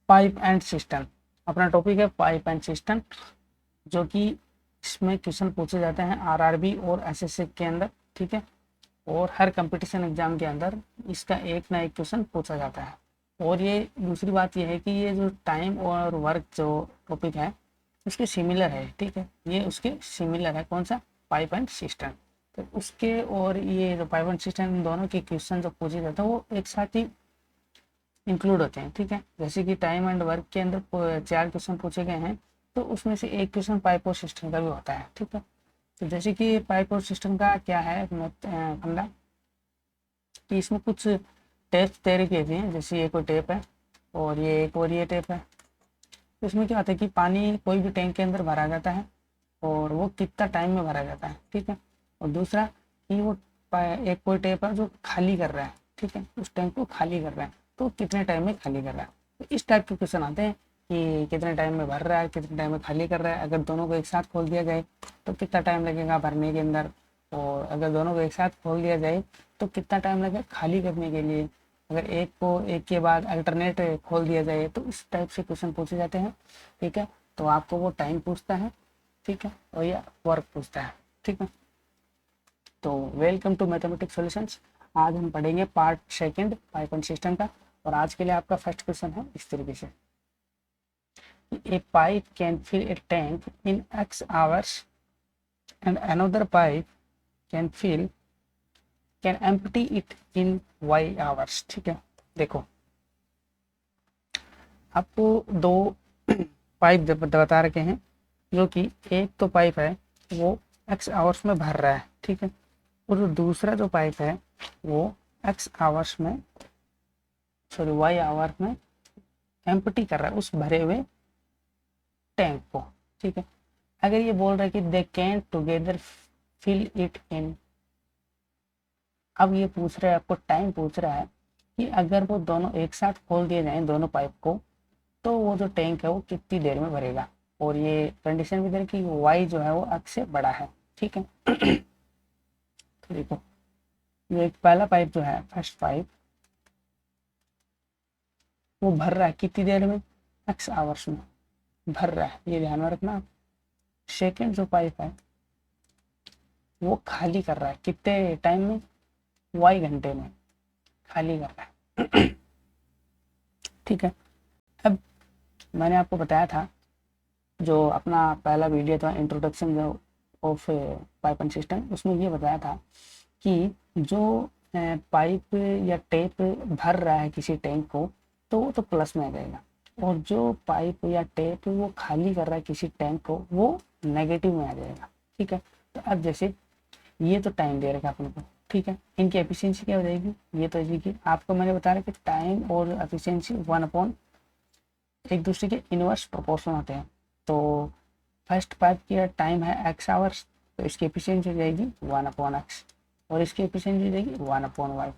Pipe and system. अपना topic है pipe and system, जो कि इसमें क्वेश्चन पूछे जाते हैं आरआरबी और एसएससी के अंदर, ठीक है। और हर कंपटीशन एग्जाम के अंदर इसका एक ना एक क्वेश्चन पूछा जाता है। और ये दूसरी बात ये है कि ये जो टाइम और वर्क जो टॉपिक है उसके सिमिलर है, ठीक है। ये उसके सिमिलर है, कौन सा, पाइप एंड सिस्टम। तो उसके और ये जो पाइप एंड सिस्टम दोनों के क्वेश्चन जो पूछे जाते हैं वो एक साथ ही इंक्लूड होते हैं, ठीक है। जैसे कि टाइम एंड वर्क के अंदर 4 क्वेश्चन पूछे गए हैं, तो उसमें से एक क्वेश्चन पाइप और सिस्टम का भी होता है, ठीक है। तो जैसे कि पाइप और सिस्टम का क्या है फंडा, कि इसमें कुछ टेप तैयार किए थे, जैसे ये कोई टेप है और ये एक और ये टेप है। तो इसमें क्या होता है कि पानी कोई भी टैंक के अंदर भरा जाता है और वो कितना टाइम में भरा जाता है, ठीक है। और दूसरा कि वो एक कोई टेप है जो खाली कर रहा है, ठीक है, उस टैंक को खाली कर रहा है, तो कितने टाइम में खाली कर रहा है। तो इस टाइप के क्वेश्चन आते हैं कि कितने टाइम में भर रहा है, कितने टाइम में खाली कर रहा है। अगर दोनों को एक साथ खोल दिया जाए तो कितना टाइम लगेगा भरने के अंदर, और अगर दोनों को एक साथ खोल दिया जाए तो कितना टाइम लगेगा खाली करने के लिए। अगर एक को एक के बाद अल्टरनेट खोल दिया जाए तो इस टाइप से क्वेश्चन पूछे जाते हैं, ठीक है। तो आपको वो टाइम पूछता है, ठीक है, और या वर्क पूछता है, ठीक है। तो वेलकम टू मैथमेटिक्स सॉल्यूशंस। आज हम पढ़ेंगे part second pipe and system का। और आज के लिए आपका फर्स्ट क्वेश्चन है इस तरीके से, a pipe can fill a tank in x hours and another pipe can fill can empty it in y hours, ठीक है। देखो, आपको दो पाइप बता रखे हैं, जो कि एक तो पाइप है वो x आवर्स में भर रहा है, ठीक है। और जो दूसरा जो पाइप है वो x आवर्स में, सॉरी y आवर में एम्प्टी कर रहा है उस भरे हुए टैंक को, ठीक है। अगर ये बोल रहा है कि they can together fill it in, अब ये पूछ रहा है, आपको टाइम पूछ रहा है कि अगर वो दोनों एक साथ खोल दिए जाएं दोनों पाइप को, तो वो जो टैंक है वो कितनी देर में भरेगा। और ये कंडीशन भी दे कि y जो है वो x से बड़ा है, ठीक है। तो देखो, ये एक पहला पाइप जो है, फर्स्ट पाइप, वो भर रहा है कितनी देर में, x आवर्स में भर रहा है, ये ध्यान में रखना। सेकेंड जो पाइप है वो खाली कर रहा है कितने टाइम में, y घंटे में खाली कर रहा है, ठीक है। अब मैंने आपको बताया था, जो अपना पहला वीडियो था इंट्रोडक्शन जो ऑफ पाइप एंड सिस्टम, उसमें ये बताया था कि जो पाइप या टेप भर रहा है किसी टैंक को तो वो तो प्लस में आ जाएगा, और जो पाइप या टेप वो खाली कर रहा है किसी टैंक को वो नेगेटिव में आ जाएगा, ठीक है। तो अब जैसे ये तो टाइम दे रखा अपन को, ठीक है, इनकी एफिशिएंसी क्या हो जाएगी, ये तो जी की आपको मैंने बताया कि टाइम और एफिशिएंसी 1 एक दूसरे के इनवर्स प्रोपोर्शन होते हैं। तो फर्स्ट पाइप की टाइम है x आवर्स, तो इसकी एफिशिएंसी हो जाएगी 1/x, और इसकी एफिशिएंसी हो जाएगी 1/y।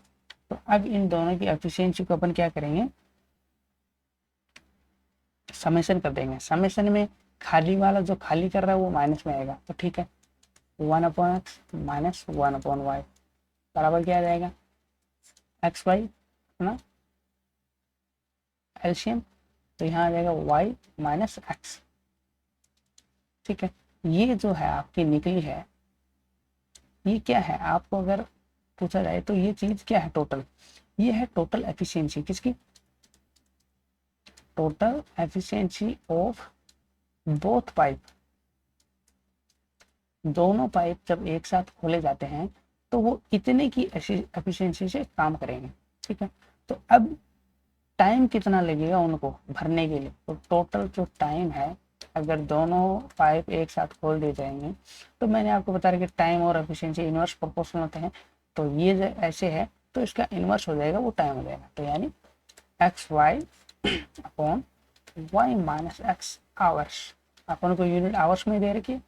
तो अब इन दोनों की एफिशिएंसी को अपन क्या करेंगे, समेशन कर देंगे। समेशन में खाली वाला जो खाली कर रहा है वो माइनस में आएगा, तो ठीक है, 1/x माइनस 1/y बराबर क्या आ जाएगा, एक्स वाई ना एलसीएम, तो यहाँ आ जाएगा y माइनस एक्स, ठीक है। ये जो है आपकी निकली है, ये क्या है, आपको अगर पूछा जाए तो ये चीज क्या है, टोटल, ये है टोटल एफिशिएंसी किसकी, total efficiency of both pipe. दोनों पाइप जब एक साथ खोले जाते हैं तो वो इतने की एफिशिएंसी से काम करेंगे, ठीक है। तो अब टाइम कितना लगेगा उनको भरने के लिए, तो टोटल जो टाइम है अगर दोनों पाइप एक साथ खोल दिए जाएंगे, तो मैंने आपको बता रहा कि टाइम और एफिशिएंसी इनवर्स प्रोपोर्शनल होते हैं। तो ये ऐसे है तो इसका इनवर्स हो जाएगा, वो टाइम हो जाएगा। तो यानी x y upon y minus x hours, अपन को यूनिट आवर्स में दे रखी है,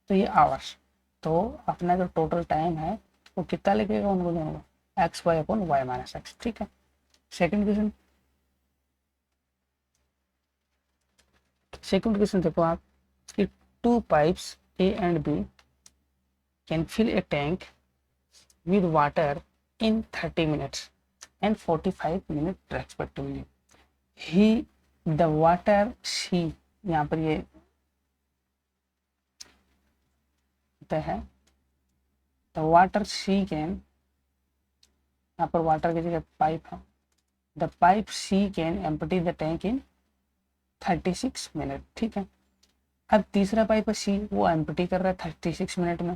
तो ये आवर्स। तो अपना जो टोटल टाइम है वो कितना लगेगा उनको दोनों को, x y upon y minus x, ठीक है। सेकेंड क्वेश्चन, सेकंड क्वेश्चन देखो आप कि two pipes A and B can fill a tank with water in 30 minutes and 45 minutes respectively. He the water C, यहाँ पर ये है द वाटर सी कैन, यहाँ पर वाटर की जगह पाइप है, the pipe C can empty the tank in 36 minute. ठीक है, अब तीसरा पाइप है सी, वो एम्प्टी कर रहा है 36 मिनट में।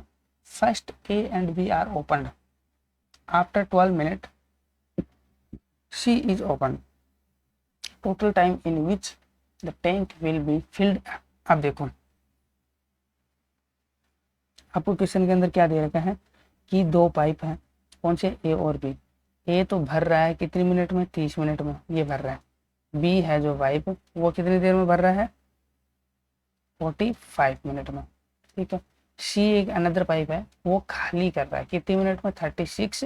First A and B are open, after 12 minute C is open, total time in which the tank will be filled. अब देखो आपको क्वेश्चन के अंदर क्या दे रखा है कि दो पाइप हैं, कौन से, ए और बी। ए तो भर रहा है कितनी मिनट में, 30 मिनट में ये भर रहा है। बी है जो पाइप, वो कितनी देर में भर रहा है, 45 मिनट में। ठीक है, सी एक अनदर पाइप है, वो खाली कर रहा है कितनी मिनट में, 36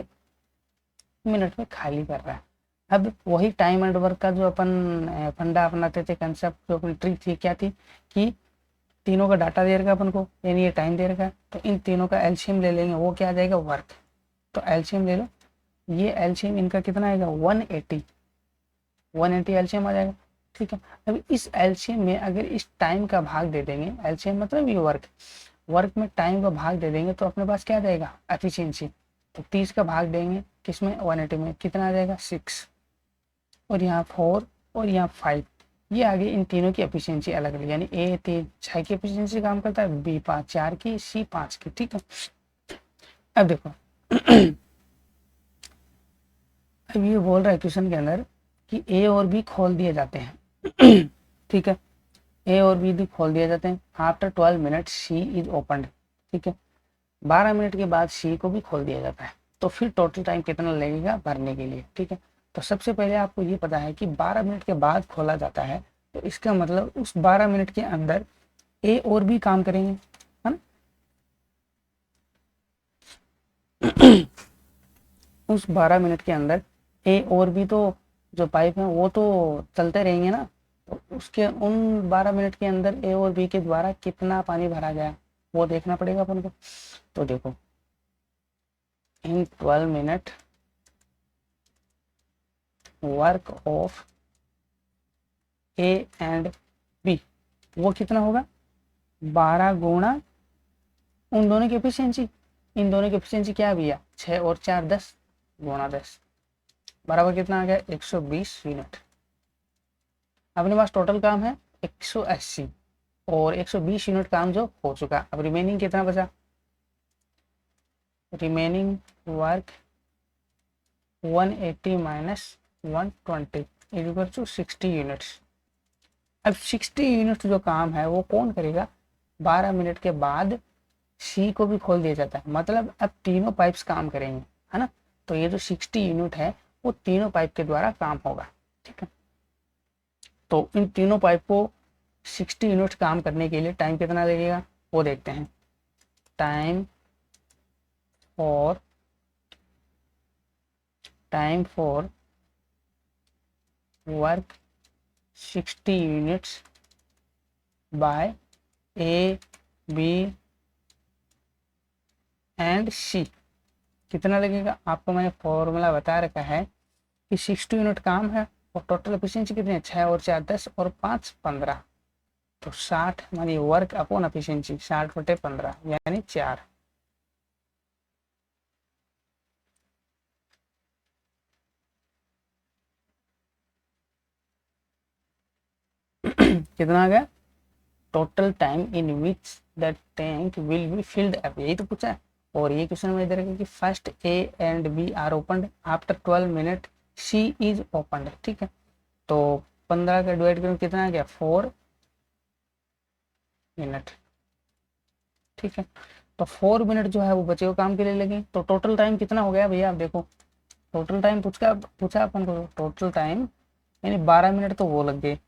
मिनट में खाली कर रहा है। अब वही टाइम एंड वर्क का जो अपन फंडा अपनाते थे, कंसेप्ट जो अपनी ट्रिक थी, क्या थी कि तीनों का डाटा दे रखा अपन को, यानी ये टाइम दे रखा है, तो इन तीनों का एलसीएम ले लेंगे, वो क्या आ जाएगा, वर्क। तो एलसीएम ले लो, ये एलसीएम इनका कितना आएगा, 180 एलसीएम आ जाएगा। ठीक है, अब इस एलसीएम में अगर इस टाइम का भाग दे देंगे, एलसीएम मतलब ये वर्क में टाइम का भाग दे देंगे, तो अपने पास क्या आ जाएगा, एफिशिएंसी। तो 30 का भाग देंगे किसमें, 180 में, कितना आ जाएगा, 6, और यहाँ 4 और यहाँ 5, ये आगे इन तीनों की एफिशिएंसी अलग अलग, यानी ए 6 की एफिशिएंसी काम करता है, बी 4 की, सी 5 की। ठीक है, अब देखो अब ये बोल रहा है क्वेश्चन के अंदर कि ए और बी खोल दिए जाते हैं ठीक है, ए और बी भी खोल दिए जाते हैं, after 12 minute C is open. ठीक है, 12 मिनट के बाद सी को भी खोल दिया जाता है, तो फिर टोटल टाइम कितना लगेगा भरने के लिए। ठीक है, तो सबसे पहले आपको ये पता है कि 12 मिनट के बाद खोला जाता है, तो इसका मतलब उस 12 मिनट के अंदर ए और बी काम करेंगे, है ना उस 12 मिनट के अंदर ए और बी तो जो पाइप है वो तो चलते रहेंगे ना, तो उसके उन 12 मिनट के अंदर ए और बी के द्वारा कितना पानी भरा गया वो देखना पड़ेगा अपन को। तो देखो इन 12 minute work of A and B, वो कितना होगा, 12 गुणा उन दोनों की एफिशिएंसी, इन दोनों की एफिशिएंसी क्या भैया, 6 और 4 10, गुणा 10 बराबर कितना आ गया, 120 यूनिट। अपने पास टोटल काम है 180 और 120 यूनिट काम जो हो चुका। अब रिमेनिंग कितना बचा, remaining work 180 minus 120 equal to 60 units. अब 60 यूनिट जो काम है वो कौन करेगा, 12 मिनट के बाद सी को भी खोल दिया जाता है, मतलब अब तीनों पाइप्स काम करेंगे, है ना। तो ये जो 60 यूनिट है वो तीनों पाइप के द्वारा काम होगा। ठीक है, तो इन तीनों पाइप को 60 यूनिट काम करने के लिए टाइम कितना लगेगा वो देखते हैं। Time for work 60 units by A B and C कितना लगेगा, आपको मैंने फॉर्मूला बता रखा है कि 60 यूनिट काम है और टोटल एफिशिएंसी कितनी है, 6 और 4 10 और 5 15, तो 60 मानी वर्क अपॉन एफिशिएंसी 60/15 यानी 4। कितना आ गया, total time in which the tank will be filled up, यही तो पूछा है। और ये क्वेश्चन में इधर कि first A and B are open after 12 minute C is open. ठीक है, तो 15 का डिवाइड करूँ कितना आ गया, 4 मिनट। ठीक है, तो 4 मिनट जो है वो बचे हुए काम के लिए लगे, तो टोटल टाइम कितना हो गया भैया, आप देखो टोटल टाइम पूछा अपन को, टोटल टाइम यानी 12 मिनट तो वो लग गए,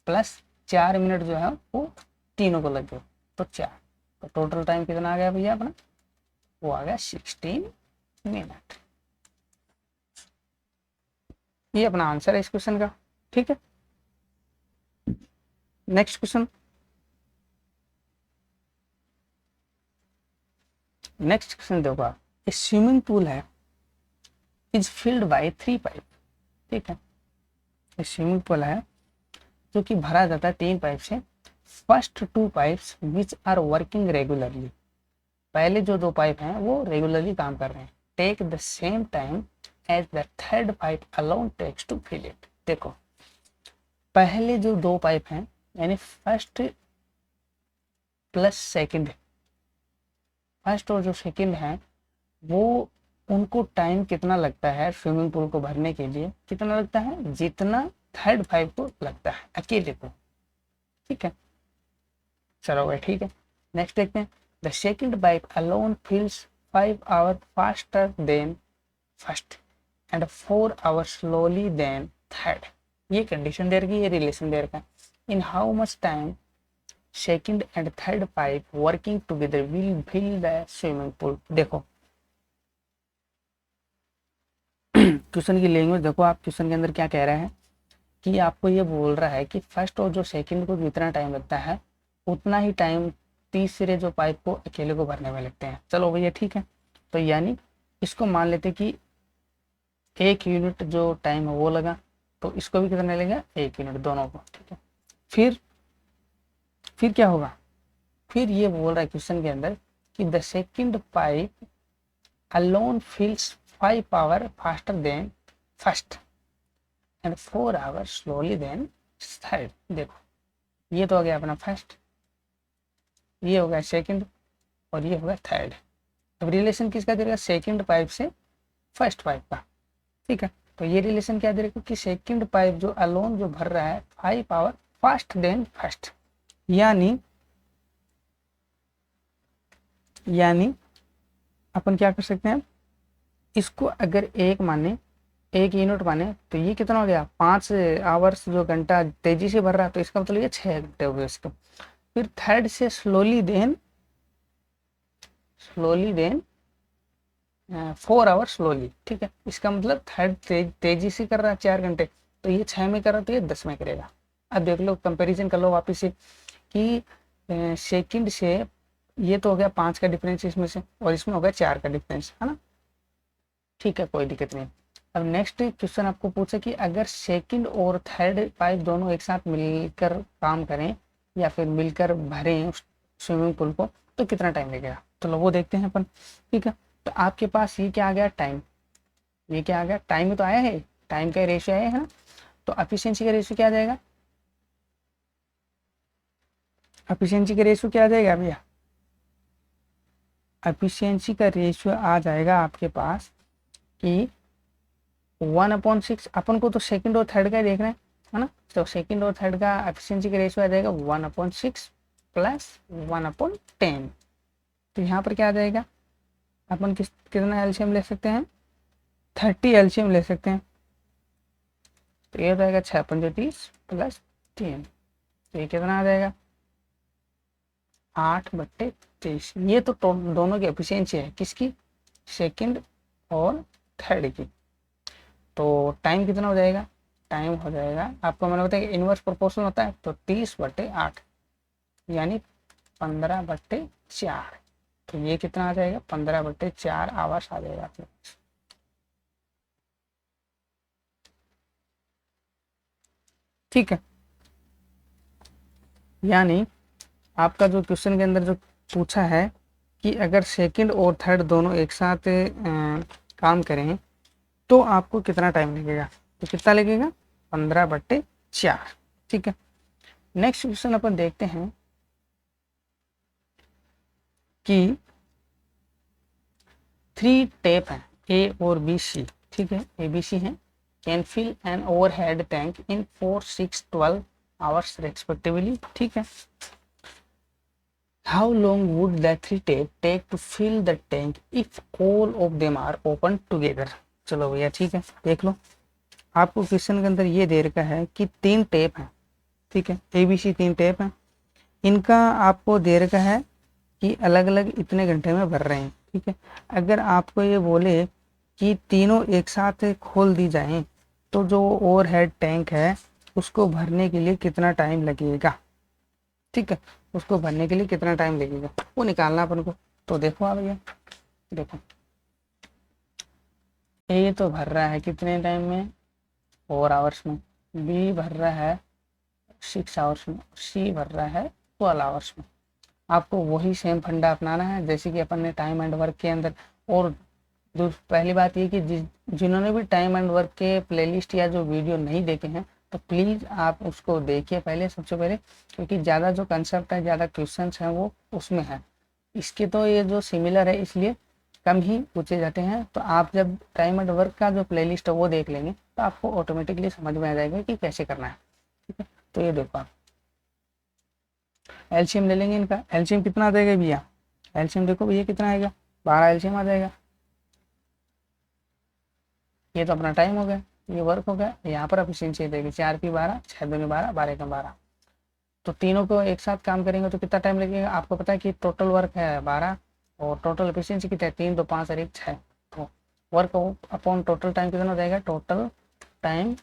प्लस 4 मिनट जो है वो तीनों को लग गए, तो 4, तो टोटल टाइम कितना आ गया भैया अपना, वो आ गया 16 मिनट। ये अपना आंसर है इस क्वेश्चन का। ठीक है, नेक्स्ट क्वेश्चन, देखो आप, स्विमिंग पूल है इज फिल्ड बाय 3 पाइप। ठीक है, स्विमिंग पूल है जो कि भरा जाता है 3 पाइप से। First 2 pipes which are working regularly, पहले जो 2 पाइप हैं वो रेगुलरली काम कर रहे हैं। Take the same time as the third pipe alone takes to fill it. देखो पहले जो 2 पाइप हैं यानी फर्स्ट प्लस सेकंड, फर्स्ट और जो सेकंड है वो उनको टाइम कितना लगता है स्विमिंग पूल को भरने के लिए, कितना लगता है जितना थर्ड पाइप को लगता है अकेले को। ठीक है, चलो भाई ठीक है। नेक्स्ट देखते हैं। The second pipe alone fills 5 hour faster than first and 4 hour slowly than third. ये कंडीशन दे रखी है, ये रिलेशन दे रखा है। In how much time second and third pipe working together will fill the swimming pool. देखो question की लैंग्वेज देखो, आप क्वेश्चन के अंदर क्या कह रहे हैं कि आपको ये बोल रहा है कि फर्स्ट और जो सेकंड को जितना टाइम लगता है उतना ही टाइम तीसरे जो पाइप को अकेले को भरने में लगते हैं। चलो भैया ठीक है, तो यानी इसको मान लेते कि 1 यूनिट जो टाइम है वो लगा, तो इसको भी कितना लगेगा 1 यूनिट दोनों को। ठीक है, फिर क्या होगा, फिर ये बोल रहा है क्वेश्चन के अंदर कि the second pipe alone fills 5 hour faster than first and 4 hour slowly than third. देखो ये तो हो गया अपना फर्स्ट, ये हो गया सेकंड और ये हो गया थर्ड। अब रिलेशन किसका दे रहेगा, सेकंड पाइप से फर्स्ट पाइप का। ठीक है, तो ये रिलेशन क्या दे रहेगा कि सेकंड पाइप जो अलोन जो भर रहा है 5 आवर फास्ट देन फर्स्ट, यानी अपन क्या कर सकते हैं, इसको अगर 1 माने 1 यूनिट माने तो ये कितना हो गया 5 आवर्स जो घंटा तेजी से भर रहा है, तो इसका मतलब ये 6 घंटे हो गए इसको। फिर थर्ड से स्लोली देन 4 आवर स्लोली। ठीक है, इसका मतलब थर्ड तेजी से कर रहा है 4 घंटे, तो ये 6 में कर रहा है तो ये 10 में करेगा। अब देख लो कंपैरिजन कर लो वापस से कि सेकंड से ये तो हो गया 5 का डिफरेंस इसमें से और इसमें हो गया 4 का डिफरेंस, है ना। ठीक है, कोई दिक्कत नहीं। अब नेक्स्ट क्वेश्चन आपको पूछे कि अगर सेकंड और थर्ड पाइप दोनों एक साथ मिलकर काम करें या फिर मिलकर भरें उस स्विमिंग पूल को तो कितना टाइम लगेगा। तो वो देखते हैं अपन। ठीक है, तो आपके पास ये क्या आ गया टाइम, ये क्या आ गया टाइम में तो आया है, टाइम का रेशियो आया है ना, तो एफिशिएंसी का रेशियो क्या आ जाएगा, एफिशिएंसी का रेशियो क्या आ जाएगा भैया, एफिशिएंसी का रेशियो आ जाएगा आपके पास कि 1/6। अपन को तो सेकंड और थर्ड का देखना है ना, तो सेकंड और थर्ड का एफिशिएंसी का रेशियो आ जाएगा 1/6 प्लस 1/10। तो यहाँ पर क्या आ जाएगा, अपन कितना एलसीएम ले सकते हैं, 30 एलसीएम ले सकते हैं। तो ये हो जाएगा 6×5 प्लस 3, तो ये कितना आ जाएगा 8/23। ये तो दोनों की एफिशिएंसी है, किसकी, सेकंड और थर्ड की। तो टाइम कितना हो जाएगा, टाइम हो जाएगा आपको मैंने बताया इनवर्स प्रोपोर्शनल होता है, तो 30/8 यानी 15/4। तो ये कितना आ जाएगा 15/4 आवर्स आ जाएगा आपके पास। ठीक है, यानी आपका जो क्वेश्चन के अंदर जो पूछा है कि अगर सेकंड और थर्ड दोनों एक साथ काम करें तो आपको कितना टाइम लगेगा, तो कितना लगेगा 15/4। ठीक है, नेक्स्ट क्वेश्चन अपन देखते हैं कि 3 टेप हैं ए और बी सी। ठीक है, ए बी सी हैं, can fill an overhead tank in 4, 6, 12 hours respectively. ठीक है, how long would the 3 tap take to fill the tank if all of them are open together. चलो भैया ठीक है, देख लो आपको क्वेश्चन के अंदर ये दे रखा है कि 3 टेप हैं। ठीक है, ए बी सी 3 टेप हैं, इनका आपको दे रखा है कि अलग अलग इतने घंटे में भर रहे हैं। ठीक है, अगर आपको ये बोले कि तीनों एक साथ खोल दी जाएं तो जो ओवरहेड टैंक है उसको भरने के लिए कितना टाइम लगेगा। ठीक है, उसको भरने के लिए कितना टाइम लगेगा वो निकालना अपन को। तो देखो आ भैया, देखो ये तो भर रहा है कितने टाइम में, 4 आवर्स में, बी भर रहा है 6 आवर्स में, सी भर रहा है 12 आवर्स में। आपको वही सेम फंडा अपनाना है जैसे कि अपन ने टाइम एंड वर्क के अंदर। और पहली बात ये कि जिन्होंने भी टाइम एंड वर्क के प्लेलिस्ट या जो वीडियो नहीं देखे हैं तो प्लीज़ आप उसको देखिए पहले, सबसे पहले, क्योंकि ज़्यादा जो कंसेप्ट है, ज़्यादा क्वेश्चंस हैं वो उसमें है। इसके तो ये जो सिमिलर है इसलिए कम ही पूछे जाते हैं। तो आप जब टाइम एंड वर्क का जो प्लेलिस्ट है वो देख लेंगे तो आपको ऑटोमेटिकली समझ में आ जाएगा कि कैसे करना है। ठीक है, तो ये देखो आप एलसीएम ले लेंगे इनका। एलसीएम कितना आ जाएगा भैया? एलसीएम देखो भैया कितना आएगा, 12 एलसीएम आ जाएगा। ये तो अपना टाइम हो गया, ये वर्क हो गया, यहाँ पर एफिशिएंसी देगी 4P12, 6 दूनी 12, 12 का 12। तो तीनों को एक साथ काम करेंगे तो कितना टाइम लगेगा? आपको पता है कि टोटल वर्क है 12 और टोटल एफिशिएंसी कितना है? 3 2 5 और 1 6। तो वर्क अपॉन टोटल टाइम कितना हो जाएगा? Total time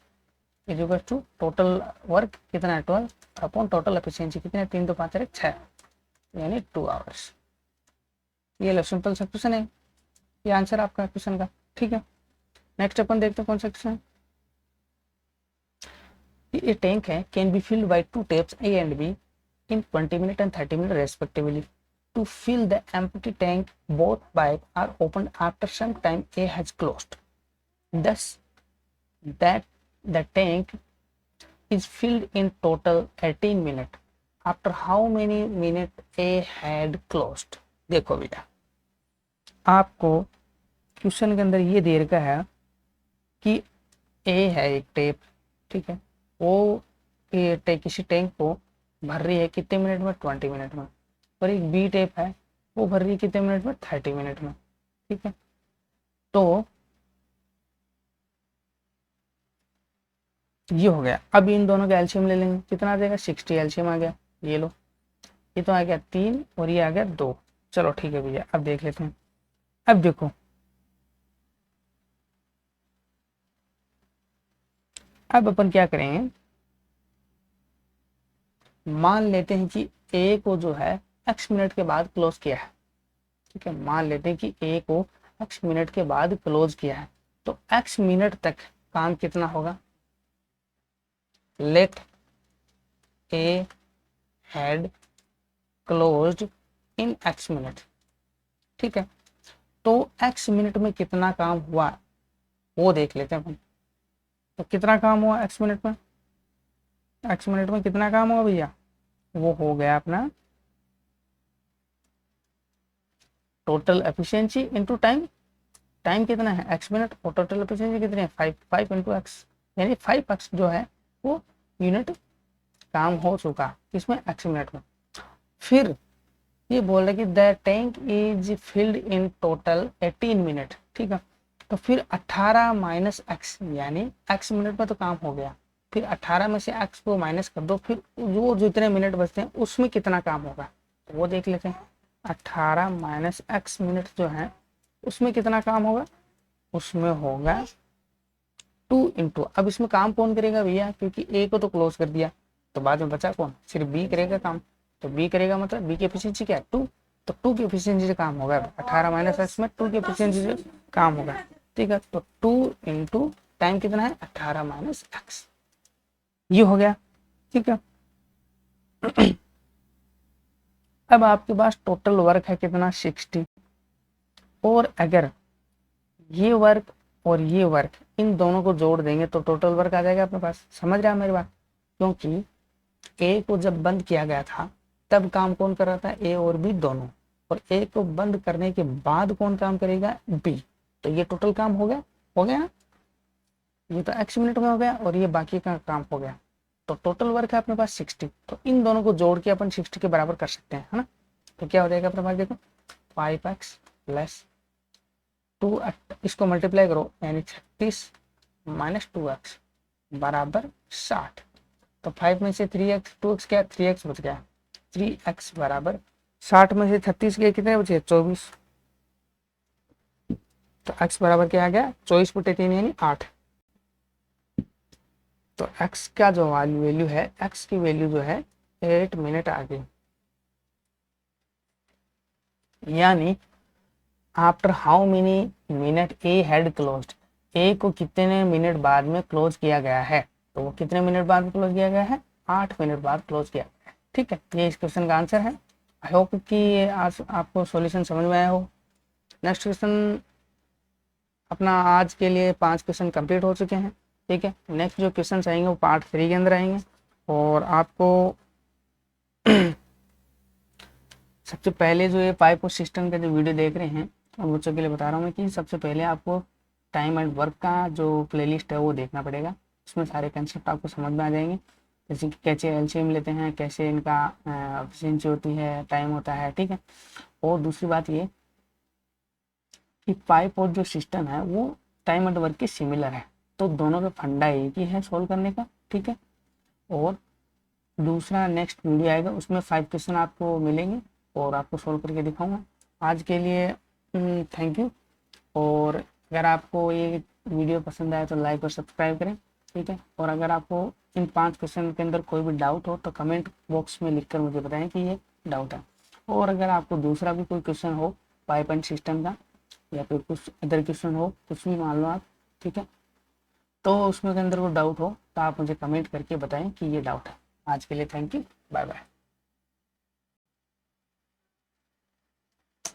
is equal to total work कितना है? 12 अपॉन टोटल एफिशिएंसी कितना है? 3 2 5 और 1 6, यानी 2 आवर्स। ये लो सिंपल सा क्वेश्चन है, ये आंसर आपका क्वेश्चन का। ठीक है, नेक्स्ट अपन देखते हैं कौन सा क्वेश्चन। ये टैंक है can be filled by 2 taps A and B in 20 minutes and 30 minutes respectively. To fill the empty tank, both pipes are opened after some time A has closed. Thus, that the tank is filled in total 18 minutes. After how many minutes A had closed? देखो भैया, आपको question के अंदर ये दे रखा है कि A है एक टेप, ठीक है, वो किसी टैंक को भर रही है कितने मिनट में? 20 मिनट में। और एक बी टेप है वो भर रही है कितने मिनट में? 30 मिनट में। ठीक है, तो ये हो गया। अब इन दोनों का एलसीएम ले लेंगे, कितना आ जाएगा? 60 एलसीएम आ गया। ये लो, ये तो आ गया 3 और ये आ गया 2। चलो ठीक है भैया, अब देख लेते हैं। अब देखो, अब अपन क्या करेंगे, मान लेते हैं कि ए को जो है x मिनट के बाद क्लोज किया है। ठीक है, मान लेते हैं कि ए को x मिनट के बाद क्लोज किया है, तो x मिनट तक काम कितना होगा? Let A had closed in x minute. ठीक है, तो x मिनट में कितना काम हुआ वो देख लेते हैं। तो कितना काम हुआ x मिनट में? x मिनट में कितना काम हुआ भैया? वो हो गया अपना total efficiency into time. Time कितना है? x मिनट, और टोटल एफिशिएंसी कितनी है? 5 इंटू एक्स, यानी 5x जो है वो यूनिट काम हो चुका इसमें x मिनट में। फिर ये बोल रहा है कि the tank is filled in total 18 minute. ठीक है, तो फिर 18 माइनस एक्स, यानी x मिनट में तो काम हो गया, फिर 18 में से x को माइनस कर दो, फिर वो जितने मिनट बचते हैं उसमें कितना काम होगा तो वो देख लेते हैं। 18 माइनस x मिनट जो है उसमें कितना काम होगा? उसमें होगा 2 इंटू, अब इसमें काम कौन करेगा भैया? क्योंकि ए को तो क्लोज कर दिया, तो बाद में बचा कौन? सिर्फ बी करेगा काम। तो बी करेगा मतलब बी की एफिशिएंसी क्या है? 2। तो 2 की एफिशिएंसी से काम होगा। 18 माइनस एक्स में 2 की एफिशिएंसी से काम होगा। ठीक है, तो 2 इंटू टाइम कितना है? 18 माइनस एक्स, ये हो गया। ठीक है, अब आपके पास टोटल वर्क है कितना? 60। और अगर ये वर्क और ये वर्क इन दोनों को जोड़ देंगे तो टोटल वर्क आ जाएगा अपने पास। समझ रहा है मेरी बात? क्योंकि ए को जब बंद किया गया था तब काम कौन कर रहा था? ए और बी दोनों। और ए को बंद करने के बाद कौन काम करेगा? बी। तो ये टोटल काम हो गया, हो गया, ये तो x मिनट में हो गया और ये बाकी का काम हो गया। तो टोटल वर्क है अपने पास 60। तो इन दोनों को जोड़ के अपन 60 के बराबर कर सकते हैं, है ना? तो क्या हो जाएगा अपने पास? देखो 5x प्लस 2, इसको मल्टीप्लाई करो, यानी 36 माइनस 2x बराबर 60। तो 5 में से 3x 2x क्या? 3x बच गया। 3x बराबर 60 में से 36 के कितने बचे? 24। तो x बराबर क्या आ गया? 24 बटे 3 यानी 8। तो x का जो वैल्यू है, x की वैल्यू जो है 8 मिनट आ गई। यानी after how many minute A had closed, A को कितने मिनट बाद में क्लोज किया गया है? तो वो कितने मिनट बाद क्लोज किया गया है, 8 मिनट बाद क्लोज किया गया है। ठीक है, ये इस क्वेश्चन का आंसर है। आई होप कि ये आज आपको सॉल्यूशन समझ में आया हो। नेक्स्ट क्वेश्चन, अपना आज के लिए 5 क्वेश्चन कंप्लीट हो चुके हैं। ठीक है, नेक्स्ट जो क्वेश्चन आएंगे वो पार्ट 3 के अंदर आएंगे। और आपको सबसे पहले जो ये पाइप सिस्टम का जो वीडियो देख रहे हैं उन बच्चों के लिए बता रहा हूँ मैं कि सबसे पहले आपको टाइम एंड वर्क का जो प्लेलिस्ट है वो देखना पड़ेगा। उसमें सारे कंसेप्ट आपको समझ में आ जाएंगे, जैसे कि कैसे एलसीएम लेते हैं, कैसे इनका एफिशिएंसी होती है, टाइम होता है। ठीक है, और दूसरी बात ये कि पाइप और जो सिस्टम है वो टाइम एंड वर्क के सिमिलर है, तो दोनों का फंडा एक ही है सोल्व करने का। ठीक है, और दूसरा नेक्स्ट वीडियो आएगा उसमें 5 क्वेश्चन आपको मिलेंगे और आपको सोल्व करके दिखाऊंगा। आज के लिए थैंक यू। और अगर आपको ये वीडियो पसंद आए तो लाइक और सब्सक्राइब करें। ठीक है, और अगर आपको इन 5 क्वेश्चन के अंदर कोई भी डाउट हो तो कमेंट बॉक्स में लिखकर मुझे बताएं कि ये डाउट है। और अगर आपको दूसरा भी कोई क्वेश्चन हो पाइप एंड सिस्टम का या फिर कुछ अदर क्वेश्चन हो, कुछ भी मान लो आप, ठीक है, तो उसमें के अंदर वो डाउट हो तो आप मुझे कमेंट करके बताएं कि ये डाउट है। आज के लिए थैंक यू, बाय बाय।